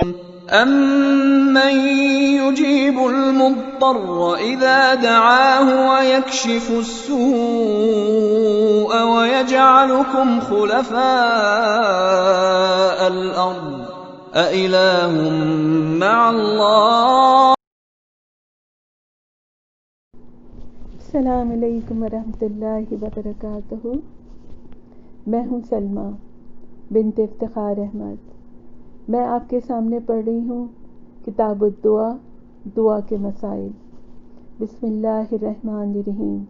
أَمَّن يُجِيبُ الْمُضْطَرَّ إِذَا دَعَاهُ وَيَكْشِفُ السُّوءَ وَيَجْعَلُكُمْ خُلَفَاءَ الْأَرْضِ أَإِلَٰهٌ مَّعَ اللَّهِ. السلام علیکم ورحمۃ اللہ وبرکاتہ. میں ہوں سلمہ بنت افتخار احمد. میں آپ کے سامنے پڑھ رہی ہوں کتاب الدعا، دعا کے مسائل. بسم اللہ الرحمن الرحیم.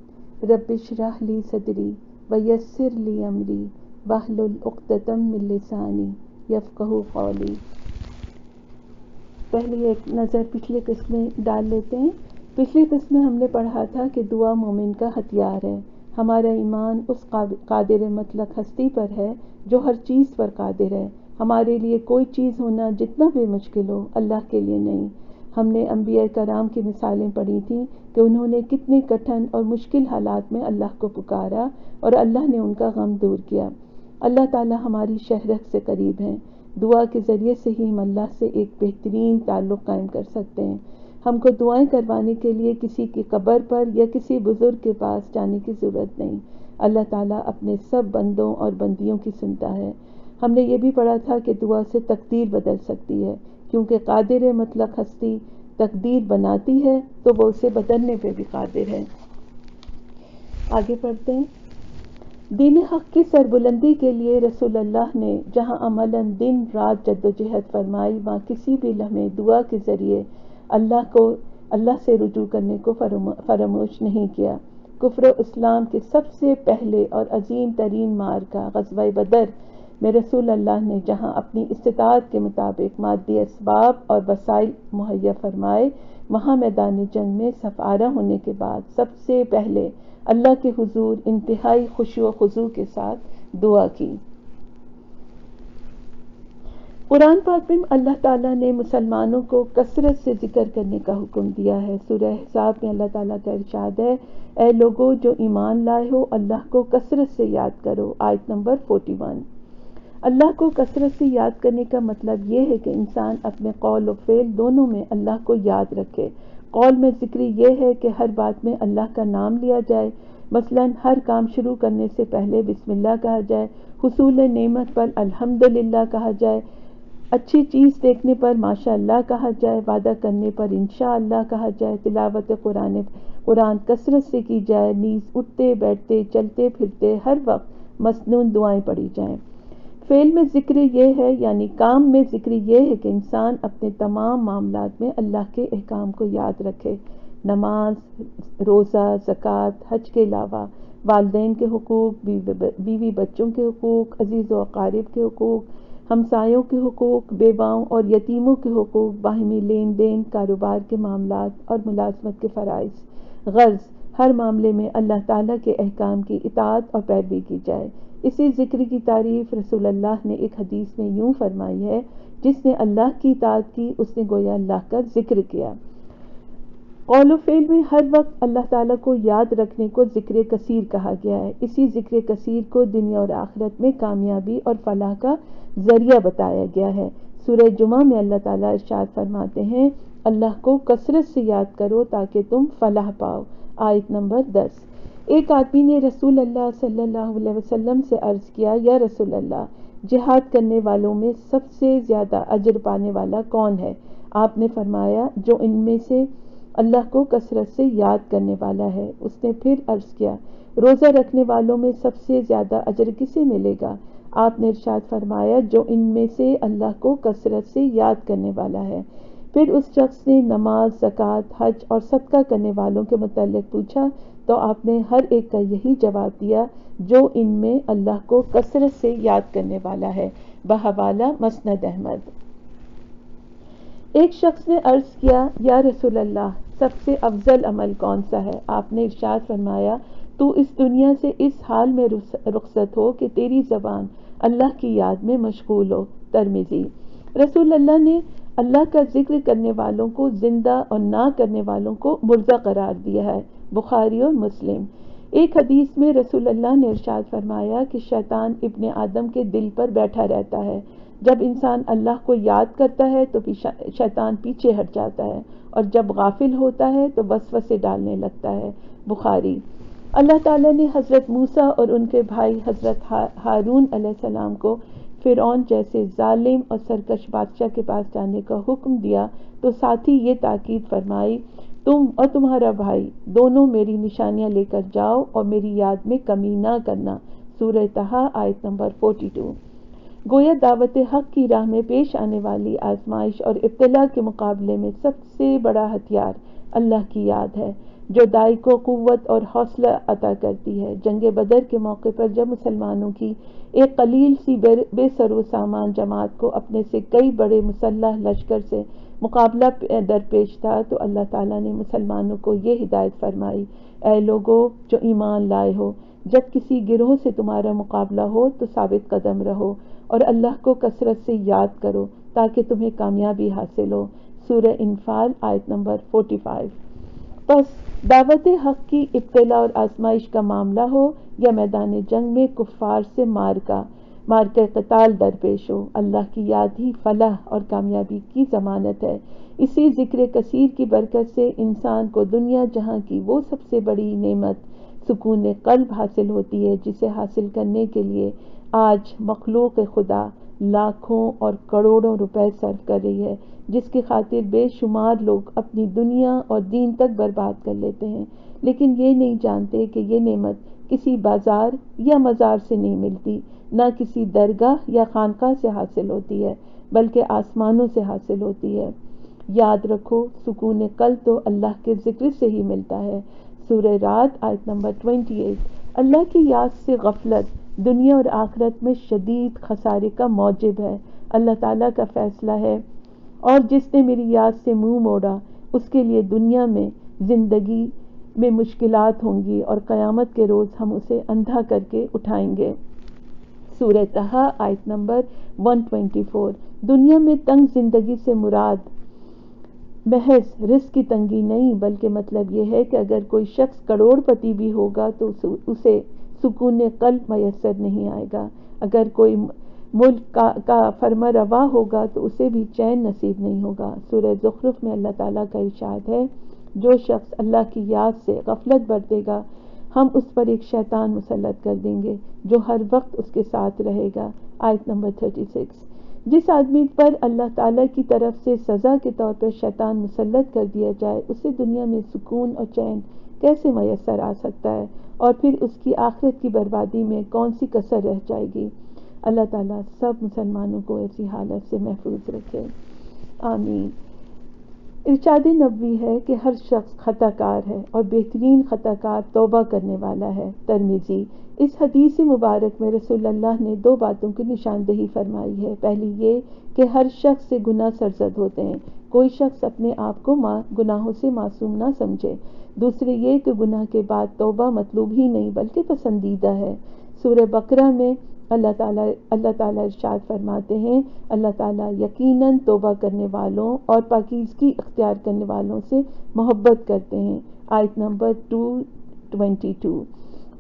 رب اشرح لی صدری ویسر لی امری واحلل عقدۃ من لسانی یفقہوا قولی. پہلے ایک نظر پچھلی قسمیں ڈال لیتے ہیں. پچھلی قسم میں ہم نے پڑھا تھا کہ دعا مومن کا ہتھیار ہے. ہمارا ایمان اس قادر مطلق ہستی پر ہے جو ہر چیز پر قادر ہے. ہمارے لیے کوئی چیز ہونا جتنا بھی مشکل ہو اللہ کے لیے نہیں. ہم نے انبیاء کرام کی مثالیں پڑھی تھیں کہ انہوں نے کتنے کٹھن اور مشکل حالات میں اللہ کو پکارا اور اللہ نے ان کا غم دور کیا. اللہ تعالی ہماری شہرت سے قریب ہیں. دعا کے ذریعے سے ہی ہم اللہ سے ایک بہترین تعلق قائم کر سکتے ہیں. ہم کو دعائیں کروانے کے لیے کسی کی قبر پر یا کسی بزرگ کے پاس جانے کی ضرورت نہیں. اللہ تعالیٰ اپنے سب بندوں اور بندیوں کی سنتا ہے. ہم نے یہ بھی پڑھا تھا کہ دعا سے تقدیر بدل سکتی ہے، کیونکہ قادر مطلق ہستی تقدیر بناتی ہے تو وہ اسے بدلنے پہ بھی قادر ہے. آگے پڑھتے ہیں. دین حق کی سربلندی کے لیے رسول اللہ نے جہاں عملاً دن رات جدوجہد فرمائی، وہاں کسی بھی لمحے دعا کے ذریعے اللہ سے رجوع کرنے کو فراموش نہیں کیا. کفر و اسلام کے سب سے پہلے اور عظیم ترین معرکہ غزوہ بدر میں رسول اللہ نے جہاں اپنی استطاعت کے مطابق مادی اسباب اور وسائل مہیا فرمائے، وہاں میدان جنگ میں صف آرا ہونے کے بعد سب سے پہلے اللہ کے حضور انتہائی خشوع و خضوع کے ساتھ دعا کی. قرآن پاک میں اللہ تعالیٰ نے مسلمانوں کو کثرت سے ذکر کرنے کا حکم دیا ہے. سورہ احزاب میں اللہ تعالیٰ کا ارشاد ہے، اے لوگو جو ایمان لائے ہو اللہ کو کثرت سے یاد کرو. آیت نمبر 41. اللہ کو کثرت سے یاد کرنے کا مطلب یہ ہے کہ انسان اپنے قول و فعل دونوں میں اللہ کو یاد رکھے. قول میں ذکر یہ ہے کہ ہر بات میں اللہ کا نام لیا جائے. مثلاً ہر کام شروع کرنے سے پہلے بسم اللہ کہا جائے، حصول نعمت پر الحمدللہ کہا جائے، اچھی چیز دیکھنے پر ماشاء اللہ کہا جائے، وعدہ کرنے پر انشاءاللہ کہا جائے، تلاوت قرآن کثرت سے کی جائے، نیز اٹھتے بیٹھتے چلتے پھرتے ہر وقت مسنون دعائیں پڑھی جائیں. فعل میں ذکر یہ ہے، یعنی کام میں ذکر یہ ہے کہ انسان اپنے تمام معاملات میں اللہ کے احکام کو یاد رکھے. نماز، روزہ، زکوٰۃ، حج کے علاوہ والدین کے حقوق، بیوی بچوں کے حقوق، عزیز و اقارب کے حقوق، ہمسایوں کے حقوق، بیواؤں اور یتیموں کے حقوق، باہمی لین دین، کاروبار کے معاملات اور ملازمت کے فرائض. غرض ہر معاملے میں اللہ تعالیٰ کے احکام کی اطاعت اور پیروی کی جائے. اسی ذکر کی تعریف رسول اللہ نے ایک حدیث میں یوں فرمائی ہے، جس نے اللہ کی اطاعت کی اس نے گویا اللہ کا ذکر کیا. قول و فعل میں ہر وقت اللہ تعالیٰ کو یاد رکھنے کو ذکر کثیر کہا گیا ہے. اسی ذکر کثیر کو دنیا اور آخرت میں کامیابی اور فلاح کا ذریعہ بتایا گیا ہے. سورہ جمعہ میں اللہ تعالیٰ ارشاد فرماتے ہیں، اللہ کو کثرت سے یاد کرو تاکہ تم فلاح پاؤ. آیت نمبر 10. ایک آدمی نے رسول اللہ صلی اللہ علیہ وسلم سے عرض کیا، یا رسول اللہ، جہاد کرنے والوں میں سب سے زیادہ اجر پانے والا کون ہے؟ آپ نے فرمایا، جو ان میں سے اللہ کو کثرت سے یاد کرنے والا ہے. اس نے پھر عرض کیا، روزہ رکھنے والوں میں سب سے زیادہ اجر کسے ملے گا؟ آپ نے ارشاد فرمایا، جو ان میں سے اللہ کو کثرت سے یاد کرنے والا ہے. پھر اس شخص نے نماز، زکوٰۃ، حج اور صدقہ کرنے والوں کے متعلق پوچھا تو آپ نے ہر ایک کا یہی جواب دیا، جو ان میں اللہ کو کثرت سے یاد کرنے والا ہے. بحوالہ مسند احمد. ایک شخص نے عرض کیا، یا رسول اللہ، سب سے افضل عمل کون سا ہے؟ آپ نے ارشاد فرمایا، تو اس دنیا سے اس حال میں رخصت ہو کہ تیری زبان اللہ کی یاد میں مشغول ہو. ترمذی. رسول اللہ نے اللہ کا ذکر کرنے والوں کو زندہ اور نہ کرنے والوں کو مردہ قرار دیا ہے. بخاری اور مسلم. ایک حدیث میں رسول اللہ نے ارشاد فرمایا کہ شیطان ابن آدم کے دل پر بیٹھا رہتا ہے، جب انسان اللہ کو یاد کرتا ہے تو شیطان پیچھے ہٹ جاتا ہے، اور جب غافل ہوتا ہے تو وسوسے ڈالنے لگتا ہے۔ بخاری۔ اللہ تعالیٰ نے حضرت موسیٰ اور ان کے بھائی حضرت ہارون علیہ السلام کو فرعون جیسے ظالم اور سرکش بادشاہ کے پاس جانے کا حکم دیا تو ساتھ ہی یہ تاکید فرمائی، تم اور تمہارا بھائی دونوں میری نشانیاں لے کر جاؤ اور میری یاد میں کمی نہ کرنا۔ سورہ طٰہٰ آیت نمبر 42۔ گویا دعوت حق کی راہ میں پیش آنے والی آزمائش اور ابتلا کے مقابلے میں سب سے بڑا ہتھیار اللہ کی یاد ہے، جو داعی کو قوت اور حوصلہ عطا کرتی ہے۔ جنگ بدر کے موقع پر جب مسلمانوں کی ایک قلیل سی بے سر و سامان جماعت کو اپنے سے کئی بڑے مسلح لشکر سے مقابلہ درپیش تھا تو اللہ تعالیٰ نے مسلمانوں کو یہ ہدایت فرمائی، اے لوگو جو ایمان لائے ہو، جب کسی گروہ سے تمہارا مقابلہ ہو تو ثابت قدم رہو اور اللہ کو کثرت سے یاد کرو تاکہ تمہیں کامیابی حاصل ہو۔ سورہ انفال آیت نمبر 45۔ بس دعوت حق کی ابتلا اور آزمائش کا معاملہ ہو یا میدان جنگ میں کفار سے مارکہ قتال درپیش ہو، اللہ کی یاد ہی فلاح اور کامیابی کی ضمانت ہے۔ اسی ذکر کثیر کی برکت سے انسان کو دنیا جہاں کی وہ سب سے بڑی نعمت سکون قلب حاصل ہوتی ہے، جسے حاصل کرنے کے لیے آج مخلوق خدا لاکھوں اور کروڑوں روپے صرف کر رہی ہے، جس کی خاطر بے شمار لوگ اپنی دنیا اور دین تک برباد کر لیتے ہیں، لیکن یہ نہیں جانتے کہ یہ نعمت کسی بازار یا مزار سے نہیں ملتی، نہ کسی درگاہ یا خانقاہ سے حاصل ہوتی ہے، بلکہ آسمانوں سے حاصل ہوتی ہے۔ یاد رکھو، سکون قلب تو اللہ کے ذکر سے ہی ملتا ہے۔ سورہ رعد آیت نمبر 28۔ اللہ کی یاد سے غفلت دنیا اور آخرت میں شدید خسارے کا موجب ہے۔ اللہ تعالیٰ کا فیصلہ ہے، اور جس نے میری یاد سے منہ موڑا اس کے لیے دنیا میں زندگی میں مشکلات ہوں گی اور قیامت کے روز ہم اسے اندھا کر کے اٹھائیں گے۔ سورہ طٰہٰ آیت نمبر 124۔ دنیا میں تنگ زندگی سے مراد محض رزق کی تنگی نہیں، بلکہ مطلب یہ ہے کہ اگر کوئی شخص کروڑ پتی بھی ہوگا تو اسے سکون قلب میسر نہیں آئے گا، اگر کوئی ملک کا فرما روا ہوگا تو اسے بھی چین نصیب نہیں ہوگا۔ سورہ زخرف میں اللہ تعالیٰ کا ارشاد ہے، جو شخص اللہ کی یاد سے غفلت برتے گا ہم اس پر ایک شیطان مسلط کر دیں گے جو ہر وقت اس کے ساتھ رہے گا۔ آیت نمبر 36۔ جس آدمی پر اللہ تعالیٰ کی طرف سے سزا کے طور پر شیطان مسلط کر دیا جائے، اسے دنیا میں سکون اور چین کیسے میسر آ سکتا ہے، اور پھر اس کی آخرت کی بربادی میں کون سی کسر رہ جائے گی۔ اللہ تعالیٰ سب مسلمانوں کو ایسی حالت سے محفوظ رکھے، آمین۔ ارشاد نبوی ہے کہ ہر شخص خطا کار ہے اور بہترین خطا کار توبہ کرنے والا ہے۔ ترمذی۔ اس حدیث مبارک میں رسول اللہ نے دو باتوں کی نشاندہی فرمائی ہے۔ پہلی یہ کہ ہر شخص سے گناہ سرزد ہوتے ہیں، کوئی شخص اپنے آپ کو گناہوں سے معصوم نہ سمجھے۔ دوسرے یہ کہ گناہ کے بعد توبہ مطلوب ہی نہیں بلکہ پسندیدہ ہے۔ سورہ بقرہ میں اللہ تعالیٰ ارشاد فرماتے ہیں، اللہ تعالیٰ یقیناً توبہ کرنے والوں اور پاکیزگی اختیار کرنے والوں سے محبت کرتے ہیں۔ آیت نمبر 222۔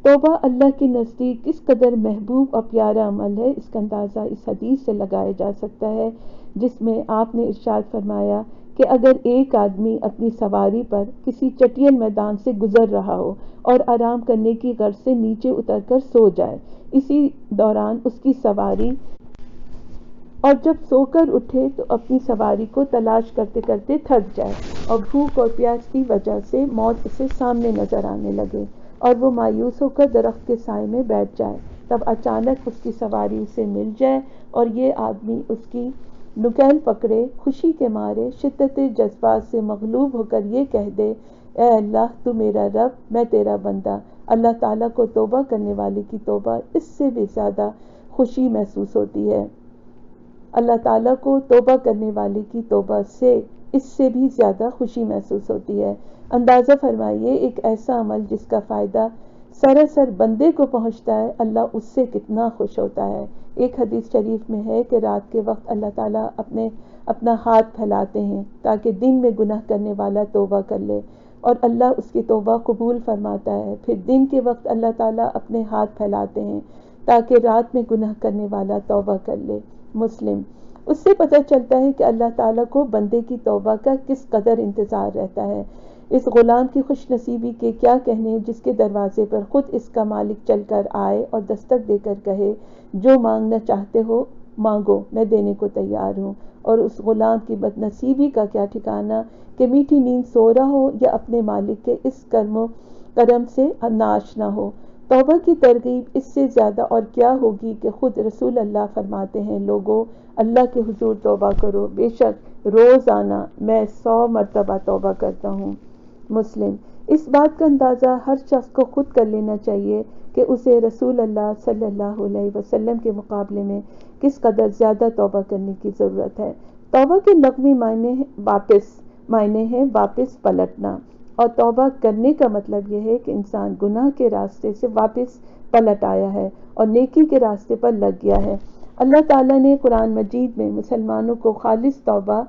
توبہ اللہ کے نزدیک کس قدر محبوب اور پیارا عمل ہے، اس کا اندازہ اس حدیث سے لگایا جا سکتا ہے، جس میں آپ نے ارشاد فرمایا کہ اگر ایک آدمی اپنی سواری پر کسی چٹیل میدان سے گزر رہا ہو اور آرام کرنے کی غرض سے نیچے اتر کر سو جائے، اسی دوران اس کی سواری اور جب سو کر اٹھے تو اپنی سواری کو تلاش کرتے کرتے تھک جائے اور بھوک اور پیاس کی وجہ سے موت اسے سامنے نظر آنے لگے اور وہ مایوس ہو کر درخت کے سائے میں بیٹھ جائے، تب اچانک اس کی سواری اسے مل جائے اور یہ آدمی اس کی نکیل پکڑے، خوشی کے مارے شدت جذبات سے مغلوب ہو کر یہ کہہ دے، اے اللہ تو میرا رب، میں تیرا بندہ۔ اللہ تعالیٰ کو توبہ کرنے والے کی توبہ اس سے بھی زیادہ خوشی محسوس ہوتی ہے۔ اللہ تعالیٰ کو توبہ کرنے والے کی توبہ سے اس سے بھی زیادہ خوشی محسوس ہوتی ہے۔ اندازہ فرمائیے ایک ایسا عمل جس کا فائدہ سراسر بندے کو پہنچتا ہے، اللہ اس سے کتنا خوش ہوتا ہے۔ ایک حدیث شریف میں ہے کہ رات کے وقت اللہ تعالیٰ اپنا ہاتھ پھیلاتے ہیں تاکہ دن میں گناہ کرنے والا توبہ کر لے، اور اللہ اس کی توبہ قبول فرماتا ہے۔ پھر دن کے وقت اللہ تعالیٰ اپنے ہاتھ پھیلاتے ہیں تاکہ رات میں گناہ کرنے والا توبہ کر لے۔ مسلم۔ اس سے پتہ چلتا ہے کہ اللہ تعالیٰ کو بندے کی توبہ کا کس قدر انتظار رہتا ہے۔ اس غلام کی خوش نصیبی کے کیا کہنے جس کے دروازے پر خود اس کا مالک چل کر آئے اور دستک دے کر کہے، جو مانگنا چاہتے ہو مانگو، میں دینے کو تیار ہوں۔ اور اس غلام کی بد نصیبی کا کیا ٹھکانہ کہ میٹھی نیند سو رہا ہو یا اپنے مالک کے اس کرم سے ناآشنا ہو۔ توبہ کی ترغیب اس سے زیادہ اور کیا ہوگی کہ خود رسول اللہ فرماتے ہیں، لوگو اللہ کے حضور توبہ کرو، بے شک روزانہ میں 100 مرتبہ توبہ کرتا ہوں۔ مسلم۔ اس بات کا اندازہ ہر شخص کو خود کر لینا چاہیے کہ اسے رسول اللہ صلی اللہ علیہ وسلم کے مقابلے میں کس قدر زیادہ توبہ کرنے کی ضرورت ہے۔ توبہ کے لغوی معنی ہے واپس پلٹنا، اور توبہ کرنے کا مطلب یہ ہے کہ انسان گناہ کے راستے سے واپس پلٹ آیا ہے اور نیکی کے راستے پر لگ گیا ہے۔ اللہ تعالیٰ نے قرآن مجید میں مسلمانوں کو خالص توبہ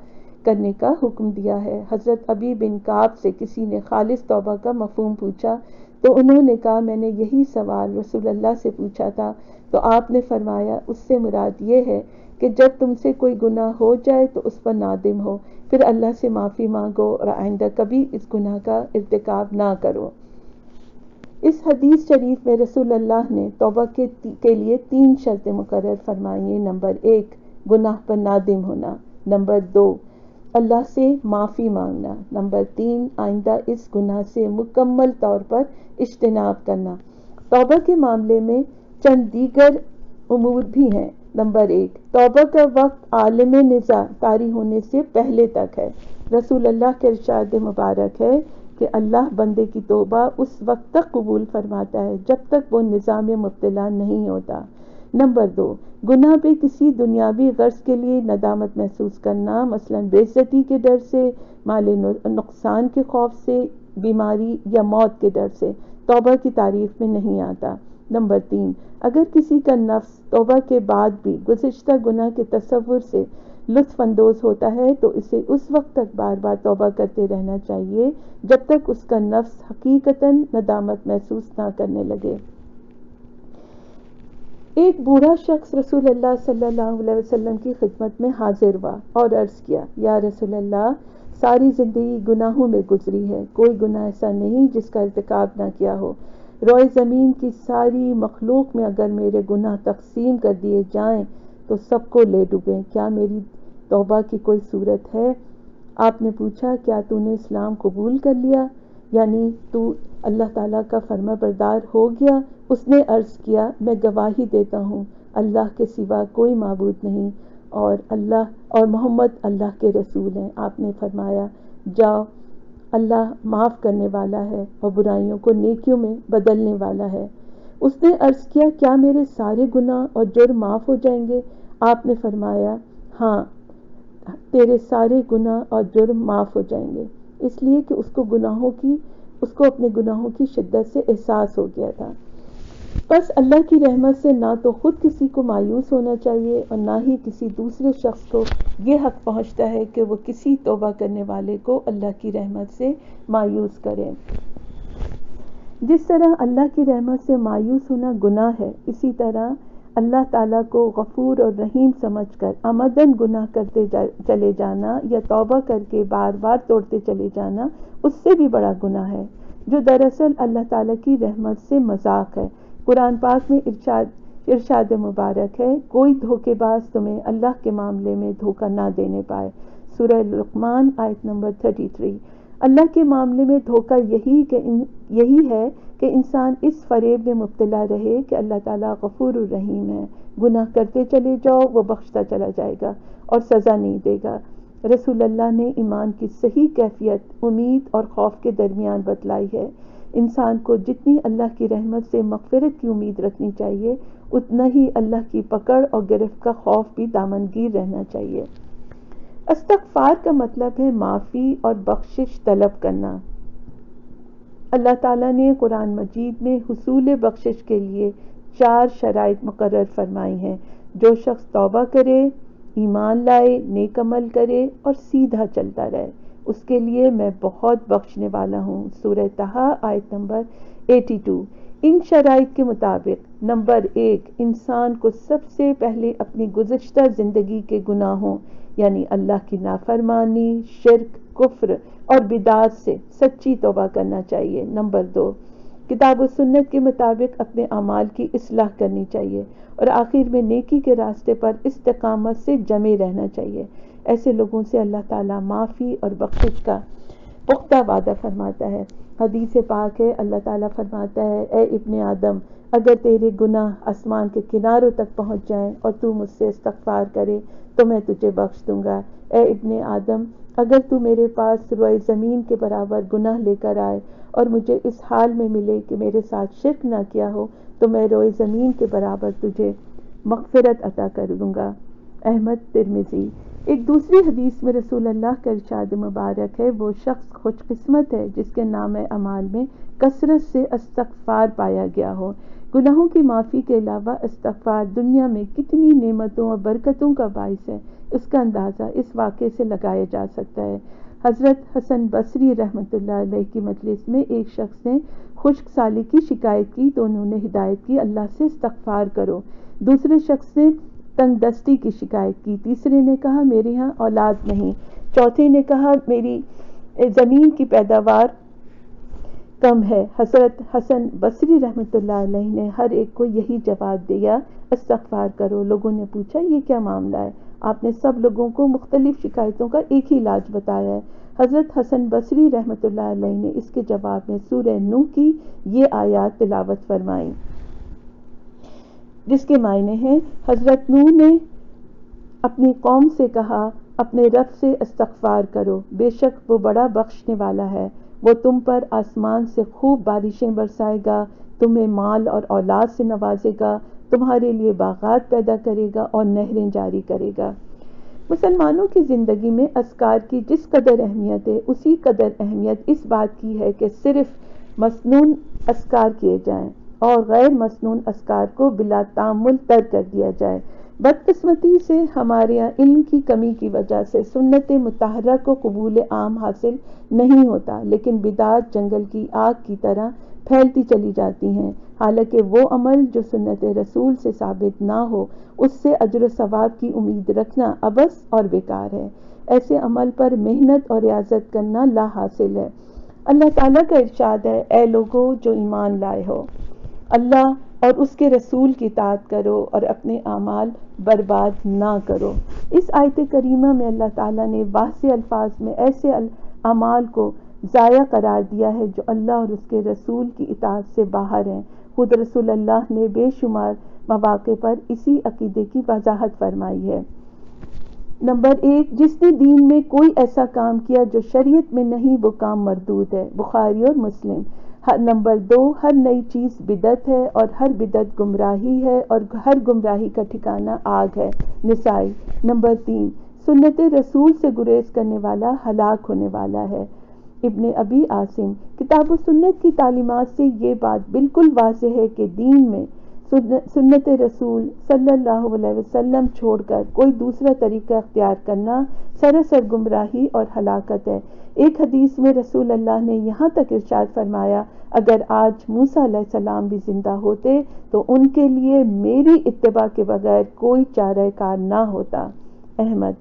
کرنے کا حکم دیا ہے۔ حضرت ابی بن کعب سے کسی نے خالص توبہ کا مفہوم پوچھا تو انہوں نے کہا، میں نے یہی سوال رسول اللہ سے پوچھا تھا، تو آپ نے فرمایا اس سے مراد یہ ہے کہ جب تم سے کوئی گناہ ہو جائے تو اس پر نادم ہو، پھر اللہ سے معافی مانگو اور آئندہ کبھی اس گناہ کا ارتکاب نہ کرو۔ اس حدیث شریف میں رسول اللہ نے توبہ کے لیے 3 شرطیں مقرر فرمائی ہیں۔ نمبر 1، گناہ پر نادم ہونا۔ نمبر 2، اللہ سے معافی مانگنا۔ نمبر 3، آئندہ اس گناہ سے مکمل طور پر اجتناب کرنا۔ توبہ کے معاملے میں چند دیگر امور بھی ہیں۔ نمبر 1، توبہ کا وقت عالم نزاع طاری ہونے سے پہلے تک ہے۔ رسول اللہ کے ارشاد مبارک ہے کہ اللہ بندے کی توبہ اس وقت تک قبول فرماتا ہے جب تک وہ نزاع میں مبتلا نہیں ہوتا۔ نمبر 2، گناہ پہ کسی دنیاوی غرض کے لیے ندامت محسوس کرنا، مثلا بے عزتی کے ڈر سے، مال نقصان کے خوف سے، بیماری یا موت کے ڈر سے توبہ کی تعریف میں نہیں آتا۔ نمبر 3، اگر کسی کا نفس توبہ کے بعد بھی گزشتہ گناہ کے تصور سے لطف اندوز ہوتا ہے تو اسے اس وقت تک بار بار توبہ کرتے رہنا چاہیے جب تک اس کا نفس حقیقتاً ندامت محسوس نہ کرنے لگے۔ ایک بوڑھا شخص رسول اللہ صلی اللہ علیہ وسلم کی خدمت میں حاضر ہوا اور عرض کیا، یا رسول اللہ، ساری زندگی گناہوں میں گزری ہے، کوئی گناہ ایسا نہیں جس کا ارتکاب نہ کیا ہو۔ روئے زمین کی ساری مخلوق میں اگر میرے گناہ تقسیم کر دیے جائیں تو سب کو لے ڈوبیں، کیا میری توبہ کی کوئی صورت ہے؟ آپ نے پوچھا، کیا تو نے اسلام قبول کر لیا، یعنی تو اللہ تعالیٰ کا فرما بردار ہو گیا؟ اس نے عرض کیا، میں گواہی دیتا ہوں اللہ کے سوا کوئی معبود نہیں اور محمد اللہ کے رسول ہیں۔ آپ نے فرمایا، جاؤ، اللہ معاف کرنے والا ہے اور برائیوں کو نیکیوں میں بدلنے والا ہے۔ اس نے عرض کیا، کیا میرے سارے گناہ اور جرم معاف ہو جائیں گے؟ آپ نے فرمایا، ہاں، تیرے سارے گناہ اور جرم معاف ہو جائیں گے، اس لیے کہ اس کو اپنے گناہوں کی شدت سے احساس ہو گیا تھا۔ بس اللہ کی رحمت سے نہ تو خود کسی کو مایوس ہونا چاہیے اور نہ ہی کسی دوسرے شخص کو یہ حق پہنچتا ہے کہ وہ کسی توبہ کرنے والے کو اللہ کی رحمت سے مایوس کرے۔ جس طرح اللہ کی رحمت سے مایوس ہونا گناہ ہے، اسی طرح اللہ تعالیٰ کو غفور اور رحیم سمجھ کر عمدن گناہ کرتے چلے جانا یا توبہ کر کے بار بار توڑتے چلے جانا اس سے بھی بڑا گناہ ہے، جو دراصل اللہ تعالیٰ کی رحمت سے مذاق ہے۔ قرآن پاک میں ارشاد مبارک ہے، کوئی دھوکے باز تمہیں اللہ کے معاملے میں دھوکہ نہ دینے پائے۔ سورہ لقمان آیت نمبر 33۔ اللہ کے معاملے میں دھوکہ یہی ہے کہ انسان اس فریب میں مبتلا رہے کہ اللہ تعالیٰ غفور الرحیم ہے، گناہ کرتے چلے جاؤ، وہ بخشتا چلا جائے گا اور سزا نہیں دے گا۔ رسول اللہ نے ایمان کی صحیح کیفیت امید اور خوف کے درمیان بتلائی ہے۔ انسان کو جتنی اللہ کی رحمت سے مغفرت کی امید رکھنی چاہیے، اتنا ہی اللہ کی پکڑ اور گرفت کا خوف بھی دامنگیر رہنا چاہیے۔ استغفار کا مطلب ہے معافی اور بخشش طلب کرنا۔ اللہ تعالیٰ نے قرآن مجید میں حصول بخشش کے لیے 4 شرائط مقرر فرمائی ہیں۔ جو شخص توبہ کرے، ایمان لائے، نیک عمل کرے اور سیدھا چلتا رہے، اس کے لیے میں بہت بخشنے والا ہوں۔ سورہ طٰہٰ آیت نمبر 82۔ ان شرائط کے مطابق نمبر 1، انسان کو سب سے پہلے اپنی گزشتہ زندگی کے گناہوں یعنی اللہ کی نافرمانی، شرک، کفر اور بدعات سے سچی توبہ کرنا چاہیے۔ نمبر 2، کتاب و سنت کے مطابق اپنے اعمال کی اصلاح کرنی چاہیے، اور آخر میں نیکی کے راستے پر استقامت سے جمے رہنا چاہیے۔ ایسے لوگوں سے اللہ تعالیٰ معافی اور بخشش کا پختہ وعدہ فرماتا ہے۔ حدیث پاک ہے، اللہ تعالیٰ فرماتا ہے، اے ابن آدم، اگر تیرے گناہ آسمان کے کناروں تک پہنچ جائیں اور تو مجھ سے استغفار کرے تو میں تجھے بخش دوں گا۔ اے ابن آدم، اگر تو میرے پاس روئے زمین کے برابر گناہ لے کر آئے اور مجھے اس حال میں ملے کہ میرے ساتھ شرک نہ کیا ہو تو میں روئے زمین کے برابر تجھے مغفرت عطا کر دوں گا۔ احمد، ترمذی۔ ایک دوسری حدیث میں رسول اللہ کا ارشاد مبارک ہے، وہ شخص خوش قسمت ہے جس کے نامہ اعمال میں کثرت سے استغفار پایا گیا ہو۔ گناہوں کی معافی کے علاوہ استغفار دنیا میں کتنی نعمتوں اور برکتوں کا باعث ہے، اس کا اندازہ اس واقعے سے لگایا جا سکتا ہے۔ حضرت حسن بصری رحمۃ اللہ علیہ کی مجلس میں ایک شخص نے خشک سالی کی شکایت کی تو انہوں نے ہدایت کی، اللہ سے استغفار کرو۔ دوسرے شخص نے تنگ دستی کی شکایت کی، تیسرے نے کہا میرے ہاں اولاد نہیں، چوتھے نے کہا میری زمین کی پیداوار کم ہے۔ حضرت حسن بصری رحمۃ اللہ علیہ نے ہر ایک کو یہی جواب دیا، استغفار کرو۔ لوگوں نے پوچھا یہ کیا معاملہ ہے؟ آپ نے سب لوگوں کو مختلف شکایتوں کا ایک ہی علاج بتایا ہے۔ حضرت حسن بصری رحمۃ اللہ علیہ نے اس کے جواب میں سورہ نوح کی یہ آیات تلاوت فرمائیں، جس کے معنی ہیں، حضرت نوح نے اپنی قوم سے کہا اپنے رب سے استغفار کرو، بے شک وہ بڑا بخشنے والا ہے، وہ تم پر آسمان سے خوب بارشیں برسائے گا، تمہیں مال اور اولاد سے نوازے گا، تمہارے لیے باغات پیدا کرے گا اور نہریں جاری کرے گا۔ مسلمانوں کی زندگی میں اذکار کی جس قدر اہمیت ہے، اسی قدر اہمیت اس بات کی ہے کہ صرف مسنون اذکار کیے جائیں اور غیر مسنون اذکار کو بلا تامل ترک کر دیا جائے۔ بدقسمتی سے ہمارے یہاں علم کی کمی کی وجہ سے سنت مطہرہ کو قبول عام حاصل نہیں ہوتا، لیکن بدعات جنگل کی آگ کی طرح پھیلتی چلی جاتی ہیں، حالانکہ وہ عمل جو سنت رسول سے ثابت نہ ہو اس سے اجر و ثواب کی امید رکھنا عبث اور بیکار ہے۔ ایسے عمل پر محنت اور ریاضت کرنا لا حاصل ہے۔ اللہ تعالیٰ کا ارشاد ہے، اے لوگو جو ایمان لائے ہو، اللہ اور اس کے رسول کی اطاعت کرو اور اپنے اعمال برباد نہ کرو۔ اس آیت کریمہ میں اللہ تعالیٰ نے واضح الفاظ میں ایسے اعمال کو ضائع قرار دیا ہے جو اللہ اور اس کے رسول کی اطاعت سے باہر ہیں۔ خود رسول اللہ نے بے شمار مواقع پر اسی عقیدے کی وضاحت فرمائی ہے۔ نمبر 1، جس نے دین میں کوئی ایسا کام کیا جو شریعت میں نہیں وہ کام مردود ہے، بخاری اور مسلم۔ نمبر 2، ہر نئی چیز بدعت ہے اور ہر بدعت گمراہی ہے اور ہر گمراہی کا ٹھکانہ آگ ہے، نسائی۔ نمبر 3، سنت رسول سے گریز کرنے والا ہلاک ہونے والا ہے، ابن ابی عاصم۔ کتاب و سنت کی تعلیمات سے یہ بات بالکل واضح ہے کہ دین میں سنت رسول صلی اللہ علیہ وسلم چھوڑ کر کوئی دوسرا طریقہ اختیار کرنا سراسر گمراہی اور ہلاکت ہے۔ ایک حدیث میں رسول اللہ نے یہاں تک ارشاد فرمایا، اگر آج موسیٰ علیہ السلام بھی زندہ ہوتے تو ان کے لیے میری اتباع کے بغیر کوئی چارہ کار نہ ہوتا۔ احمد۔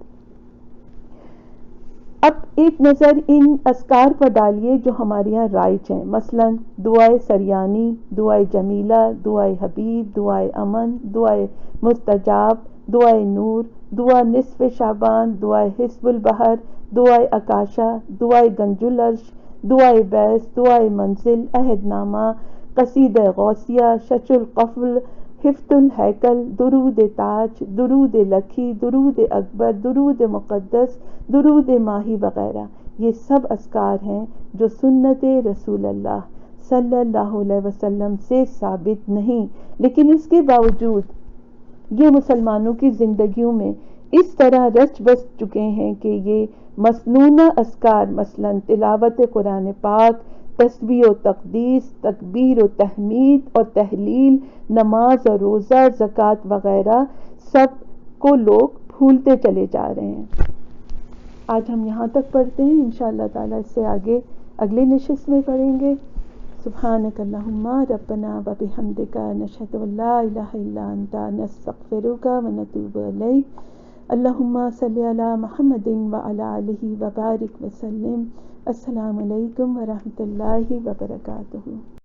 اب ایک نظر ان اذکار پر ڈالیے جو ہمارے یہاں رائج ہیں، مثلا دعائے سریانی، دعائے جمیلہ، دعائے حبیب، دعائے امن، دعائے مستجاب، دعائے نور، دعا نصف شعبان، دعائے حزب البحر، دعائے اکاشا، دعائے گنج العرش، دعائے بیس، دعائے منزل، عہد نامہ، قصیدہ غوثیہ، شش القفل، حفظ الہیکل، درود تاج، درود لکھی، درود اکبر، درود مقدس، درود ماہی وغیرہ، یہ سب اذکار ہیں جو سنت رسول اللہ صلی اللہ علیہ وسلم سے ثابت نہیں، لیکن اس کے باوجود یہ مسلمانوں کی زندگیوں میں اس طرح رچ بس چکے ہیں کہ یہ مسنونہ اذکار، مثلا تلاوت قرآن پاک، تسبیح و تقدیس، تکبیر و تحمید اور تحلیل، نماز اور روزہ، زکوٰۃ وغیرہ سب کو لوگ بھولتے چلے جا رہے ہیں۔ آج ہم یہاں تک پڑھتے ہیں، انشاءاللہ تعالیٰ اس سے آگے اگلے نشست میں پڑھیں گے۔ سبحانک اللہم ربنا وبحمدک نشہد ان لا الہ الا انت نستغفرک ونتوب الیک۔ اللہم صلی علی محمد وعلی آلہ وبارک وسلم۔ السلام علیکم ورحمۃ اللہ وبرکاتہ۔